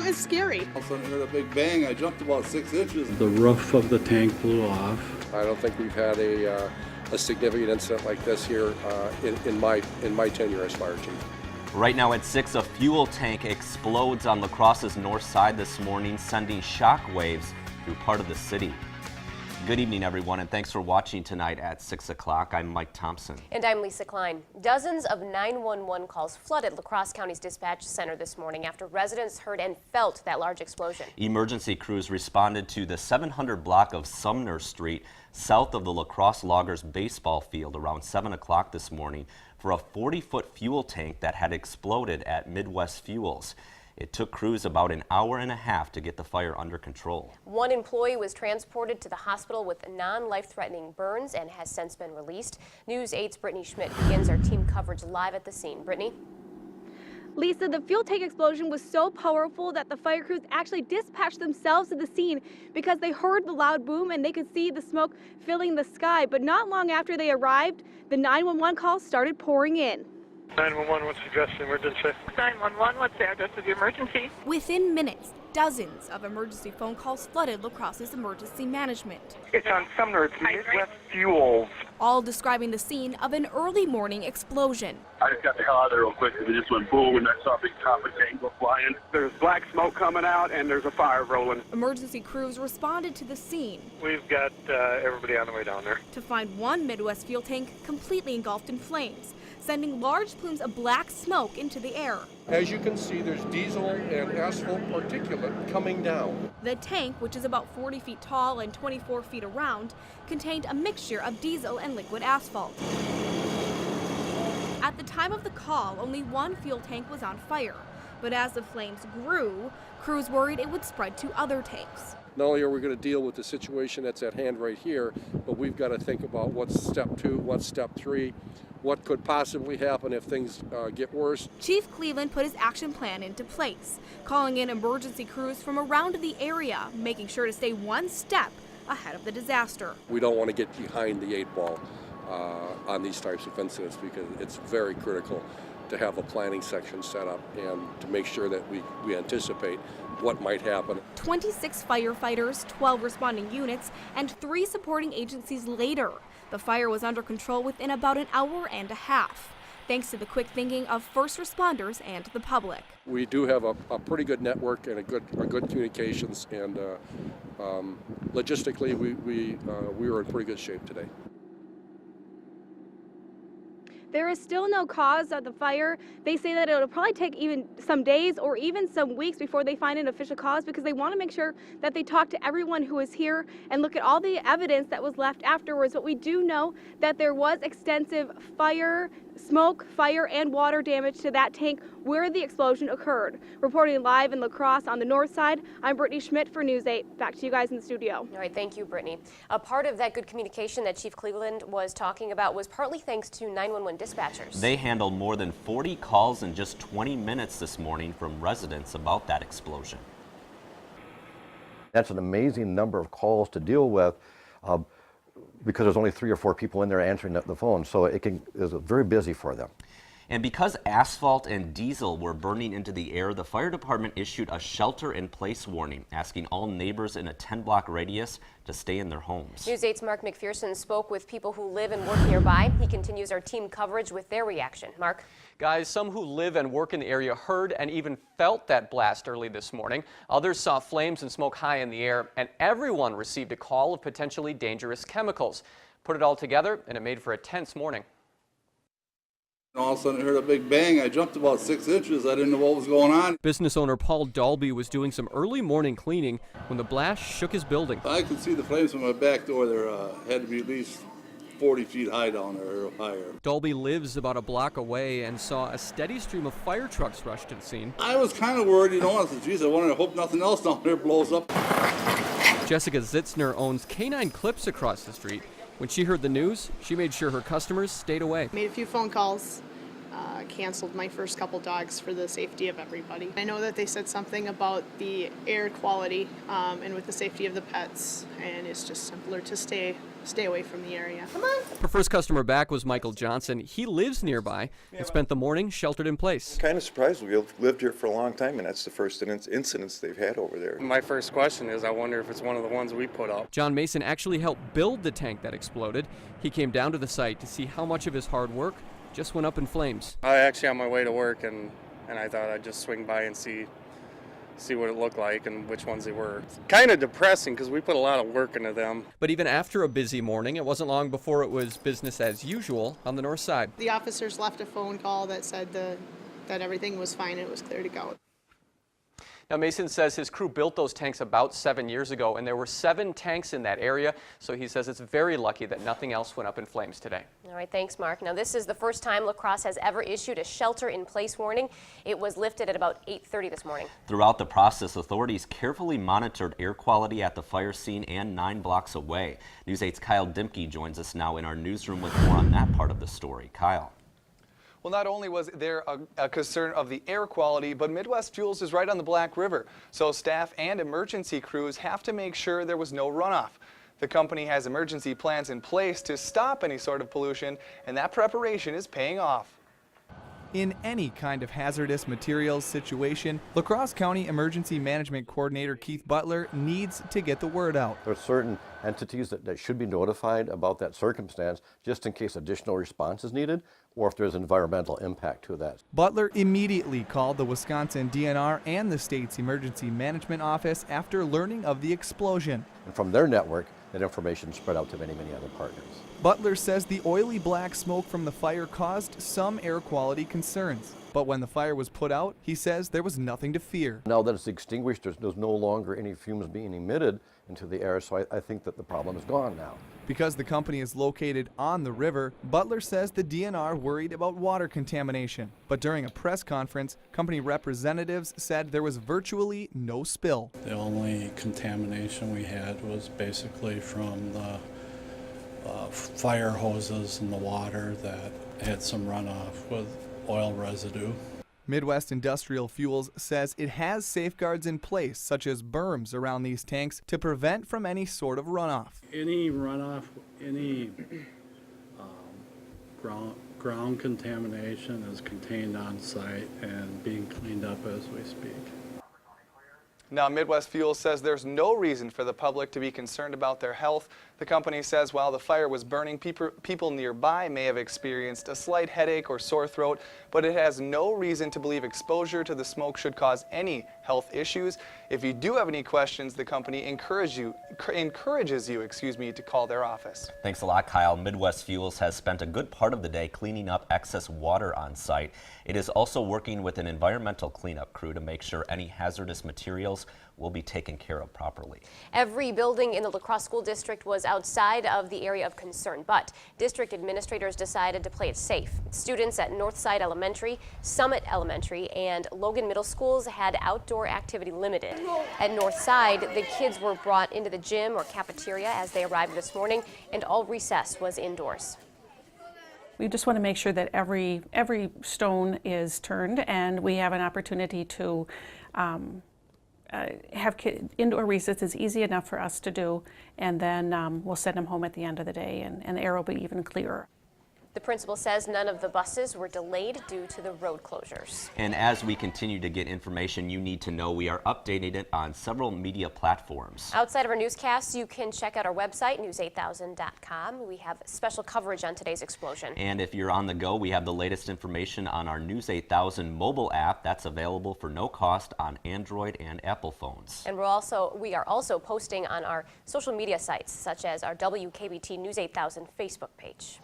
It's scary. All of a sudden I heard a big bang. I jumped about 6 inches. The roof of the tank blew off. I don't think we've had a significant incident like this here in my tenure as fire chief. Right now at 6, a fuel tank explodes on La Crosse's north side this morning, sending shock waves through part of the city. Good evening, everyone, and thanks for watching tonight at 6 o'clock. I'm Mike Thompson. And I'm Lisa Klein. Dozens of 911 calls flooded La Crosse County's dispatch center this morning after residents heard and felt that large explosion. Emergency crews responded to the 700 block of Sumner Street, south of the La Crosse Loggers baseball field, around 7 o'clock this morning for a 40-foot fuel tank that had exploded at Midwest Fuels. It took crews about an hour and a half to get the fire under control. One employee was transported to the hospital with non-life-threatening burns and has since been released. News 8's Brittany Schmidt begins our team coverage live at the scene. Brittany? Lisa, the fuel tank explosion was so powerful that the fire crews actually dispatched themselves to the scene because they heard the loud boom and they could see the smoke filling the sky. But not long after they arrived, the 911 calls started pouring in. 911, what's the address of the emergency? 911, what's the address of the emergency? Within minutes, dozens of emergency phone calls flooded La Crosse's emergency management. It's on Sumner, it's Midwest Fuels. All describing the scene of an early morning explosion. I just got the hell out of there real quick and it just went boom and I saw a big copper tank go flying. There's black smoke coming out and there's a fire rolling. Emergency crews responded to the scene. We've got everybody on the way down there. To find one Midwest fuel tank completely engulfed in flames, sending large plumes of black smoke into the air. As you can see, there's diesel and asphalt particulate coming down. The tank, which is about 40 feet tall and 24 feet around, contained a mixture of diesel and liquid asphalt. At the time of the call, only one fuel tank was on fire, but as the flames grew, crews worried it would spread to other tanks. Not only are we going to deal with the situation that's at hand right here, but we've got to think about what's step 2, what's step 3, what could possibly happen if things get worse. Chief Cleveland put his action plan into place, calling in emergency crews from around the area, making sure to stay one step ahead of the disaster. We don't want to get behind the 8 ball on these types of incidents because it's very critical to have a planning section set up and to make sure that we anticipate what might happen. 26 firefighters, 12 responding units, and 3 supporting agencies later, the fire was under control within about an hour and a half, thanks to the quick thinking of first responders and the public. We do have a pretty good network and a good communications, and logistically we were in pretty good shape today. There is still no cause of the fire. They say that it'll probably take even some days or even some weeks before they find an official cause because they want to make sure that they talk to everyone who is here and look at all the evidence that was left afterwards. But we do know that there was extensive smoke, fire, and water damage to that tank where the explosion occurred. Reporting live in La Crosse on the north side, I'm Brittany Schmidt for News 8. Back to you guys in the studio. All right, thank you, Brittany. A part of that good communication that Chief Cleveland was talking about was partly thanks to 911 dispatchers. They handled more than 40 calls in just 20 minutes this morning from residents about that explosion. That's an amazing number of calls to deal with because there's only 3 or 4 people in there answering the phone, so it's very busy for them. And because asphalt and diesel were burning into the air, the fire department issued a shelter-in-place warning, asking all neighbors in a 10-block radius to stay in their homes. News 8's Mark McPherson spoke with people who live and work nearby. He continues our team coverage with their reaction. Mark? Guys, some who live and work in the area heard and even felt that blast early this morning. Others saw flames and smoke high in the air, and everyone received a call of potentially dangerous chemicals. Put it all together, and it made for a tense morning. All of a sudden I heard a big bang. I jumped about 6 inches. I didn't know what was going on. Business owner Paul Dalby was doing some early morning cleaning when the blast shook his building. I could see the flames from my back door. There had to be at least 40 feet high down there or higher. Dalby lives about a block away and saw a steady stream of fire trucks rush to the scene. I was kind of worried, I said, geez, I hope nothing else down there blows up. Jessica Zitzner owns Canine Clips across the street. When she heard the news, she made sure her customers stayed away. Made a few phone calls, canceled my first couple dogs for the safety of everybody. I know that they said something about the air quality and with the safety of the pets, and it's just simpler to stay stay away from the area. Her first customer back was Michael Johnson. He lives nearby and spent the morning sheltered in place. Kind of surprised. We've lived here for a long time, and that's the first incidents they've had over there. My first question is, I wonder if it's one of the ones we put up. John Mason actually helped build the tank that exploded. He came down to the site to see how much of his hard work just went up in flames. I actually on my way to work, and I thought I'd just swing by and see what it looked like and which ones they were. It's kind of depressing because we put a lot of work into them. But even after a busy morning, it wasn't long before it was business as usual on the north side. The officers left a phone call that said that everything was fine, it was clear to go. Now, Mason says his crew built those tanks about 7 years ago, and there were 7 tanks in that area, so he says it's very lucky that nothing else went up in flames today. All right, thanks, Mark. Now, this is the first time La Crosse has ever issued a shelter-in-place warning. It was lifted at about 8:30 this morning. Throughout the process, authorities carefully monitored air quality at the fire scene and 9 blocks away. News 8's Kyle Dimke joins us now in our newsroom with more on that part of the story. Kyle. Well, not only was there a concern of the air quality, but Midwest Fuels is right on the Black River, so staff and emergency crews have to make sure there was no runoff. The company has emergency plans in place to stop any sort of pollution, and that preparation is paying off. In any kind of hazardous materials situation, La Crosse County Emergency Management Coordinator Keith Butler needs to get the word out. There are certain entities that should be notified about that circumstance just in case additional response is needed or if there's environmental impact to that. Butler immediately called the Wisconsin DNR and the state's Emergency Management Office after learning of the explosion. And from their network, that information spread out to many, many other partners. Butler says the oily black smoke from the fire caused some air quality concerns. But when the fire was put out, he says there was nothing to fear. Now that it's extinguished, there's no longer any fumes being emitted into the air, so I think that the problem is gone now. Because the company is located on the river, Butler says the DNR worried about water contamination. But during a press conference, company representatives said there was virtually no spill. The only contamination we had was basically from the fire hoses and the water that had some runoff with oil residue. Midwest Industrial Fuels says it has safeguards in place, such as berms around these tanks to prevent from any sort of runoff. Any runoff, any ground contamination is contained on site and being cleaned up as we speak. Now, Midwest Fuels says there's no reason for the public to be concerned about their health. The company says while the fire was burning, people nearby may have experienced a slight headache or sore throat, but it has no reason to believe exposure to the smoke should cause any health issues. If you do have any questions, the company encourages you to call their office. Thanks a lot, Kyle. Midwest Fuels has spent a good part of the day cleaning up excess water on site. It is also working with an environmental cleanup crew to make sure any hazardous materials will be taken care of properly. Every building in the La Crosse School District was outside of the area of concern, but district administrators decided to play it safe. Students at Northside Elementary, Summit Elementary, and Logan Middle Schools had outdoor activity limited. At Northside, the kids were brought into the gym or cafeteria as they arrived this morning, and all recess was indoors. We just want to make sure that every stone is turned, and we have an opportunity to have indoor recess is easy enough for us to do, and then we'll send them home at the end of the day, and the air will be even clearer. The principal says none of the buses were delayed due to the road closures. And as we continue to get information you need to know, we are updating it on several media platforms. Outside of our newscasts, you can check out our website, news8000.com. We have special coverage on today's explosion. And if you're on the go, we have the latest information on our News 8000 mobile app that's available for no cost on Android and Apple phones. And we are also posting on our social media sites, such as our WKBT News 8000 Facebook page.